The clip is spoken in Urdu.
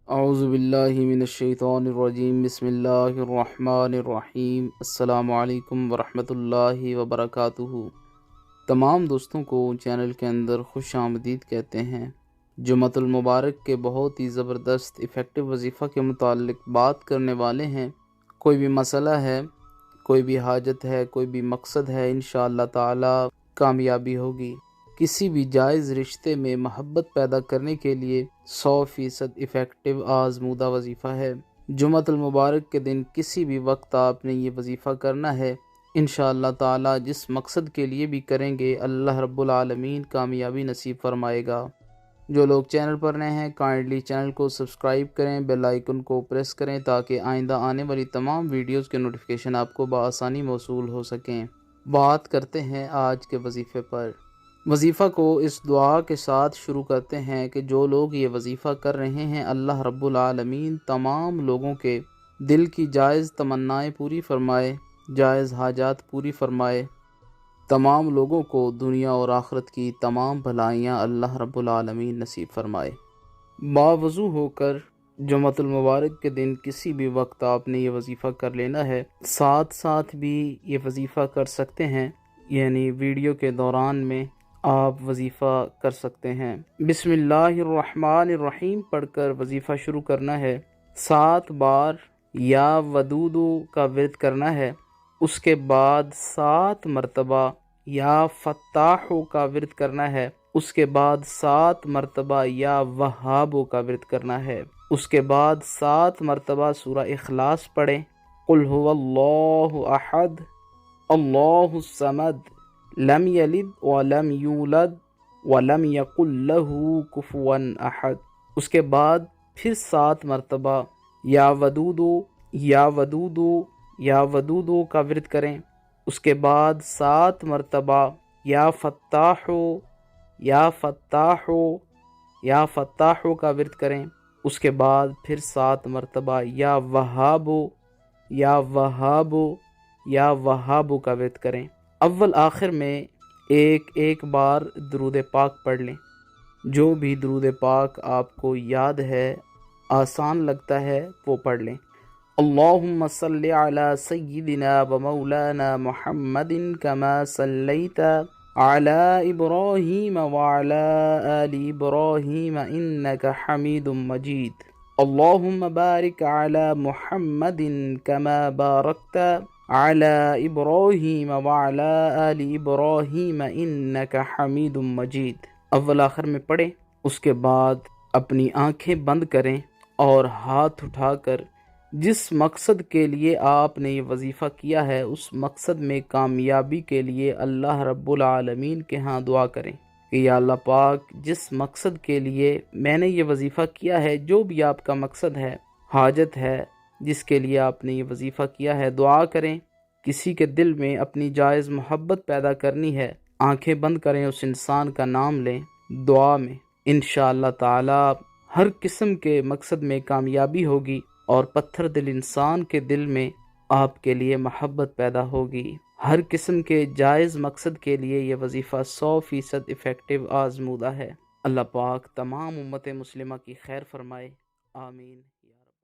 اعوذ باللہ من الشیطان الرجیم، بسم اللہ الرحمن الرحیم۔ السلام علیکم ورحمۃ اللہ وبرکاتہ۔ تمام دوستوں کو چینل کے اندر خوش آمدید کہتے ہیں۔ جمعۃ المبارک کے بہت ہی زبردست افیکٹو وظیفہ کے متعلق بات کرنے والے ہیں۔ کوئی بھی مسئلہ ہے، کوئی بھی حاجت ہے، کوئی بھی مقصد ہے، انشاءاللہ تعالی کامیابی ہوگی۔ کسی بھی جائز رشتے میں محبت پیدا کرنے کے لیے 100% افیکٹو آزمودہ وظیفہ ہے۔ جمعۃ المبارک کے دن کسی بھی وقت آپ نے یہ وظیفہ کرنا ہے، انشاءاللہ تعالی جس مقصد کے لیے بھی کریں گے اللہ رب العالمین کامیابی نصیب فرمائے گا۔ جو لوگ چینل پر نئے ہیں کائنڈلی چینل کو سبسکرائب کریں، بیل آئیکن کو پریس کریں تاکہ آئندہ آنے والی تمام ویڈیوز کے نوٹیفیکیشن آپ کو بآسانی موصول ہو سکیں۔ بات کرتے ہیں آج کے وظیفے پر۔ وظیفہ کو اس دعا کے ساتھ شروع کرتے ہیں کہ جو لوگ یہ وظیفہ کر رہے ہیں اللہ رب العالمین تمام لوگوں کے دل کی جائز تمنائیں پوری فرمائے، جائز حاجات پوری فرمائے، تمام لوگوں کو دنیا اور آخرت کی تمام بھلائیاں اللہ رب العالمین نصیب فرمائے۔ باوضو ہو کر جمعۃ المبارک کے دن کسی بھی وقت آپ نے یہ وظیفہ کر لینا ہے، ساتھ ساتھ بھی یہ وظیفہ کر سکتے ہیں، یعنی ویڈیو کے دوران میں آپ وظیفہ کر سکتے ہیں۔ بسم اللہ الرحمن الرحیم پڑھ کر وظیفہ شروع کرنا ہے۔ 7 بار یا ودودو کا ورد کرنا ہے، اس کے بعد 7 مرتبہ یا فتاحو کا ورد کرنا ہے، اس کے بعد 7 مرتبہ یا وہابو کا ورد کرنا ہے، اس کے بعد 7 مرتبہ سورہ اخلاص پڑھیں۔ قل هو اللہ احد اللہ الصمد لم یلد ولم یولد ولم یکن لہ کفوا احد، اس کے بعد پھر 7 مرتبہ یا ودودو یا ودودو یا ودودو کا ورد کریں، اس کے بعد 7 مرتبہ یا فتاحو یا فتاحو یا فتاحو کا ورد کریں، اس کے بعد پھر 7 مرتبہ یا وہابو یا وہابو یا وہابو کا ورد کریں۔ اول آخر میں ایک بار درود پاک پڑھ لیں۔ جو بھی درود پاک آپ کو یاد ہے، آسان لگتا ہے، وہ پڑھ لیں۔ اللہم صلی علی سیدنا و مولانا محمد کما صلیت علی ابراہیم وعلی آل ابراہیم انک حمید مجید۔ اللہم بارک علی محمد کما بارکت علی ابراہیم وعلی آل ابراہیم انک حمید مجید۔ اول آخر میں پڑھیں، اس کے بعد اپنی آنکھیں بند کریں اور ہاتھ اٹھا کر جس مقصد کے لیے آپ نے یہ وظیفہ کیا ہے اس مقصد میں کامیابی کے لیے اللہ رب العالمین کے ہاں دعا کریں کہ یا اللہ پاک جس مقصد کے لیے میں نے یہ وظیفہ کیا ہے، جو بھی آپ کا مقصد ہے، حاجت ہے جس کے لیے آپ نے یہ وظیفہ کیا ہے، دعا کریں۔ کسی کے دل میں اپنی جائز محبت پیدا کرنی ہے، آنکھیں بند کریں، اس انسان کا نام لیں، دعا میں انشاءاللہ تعالی ہر قسم کے مقصد میں کامیابی ہوگی اور پتھر دل انسان کے دل میں آپ کے لیے محبت پیدا ہوگی۔ ہر قسم کے جائز مقصد کے لیے یہ وظیفہ 100% افیکٹو آزمودہ ہے۔ اللہ پاک تمام امت مسلمہ کی خیر فرمائے، آمین۔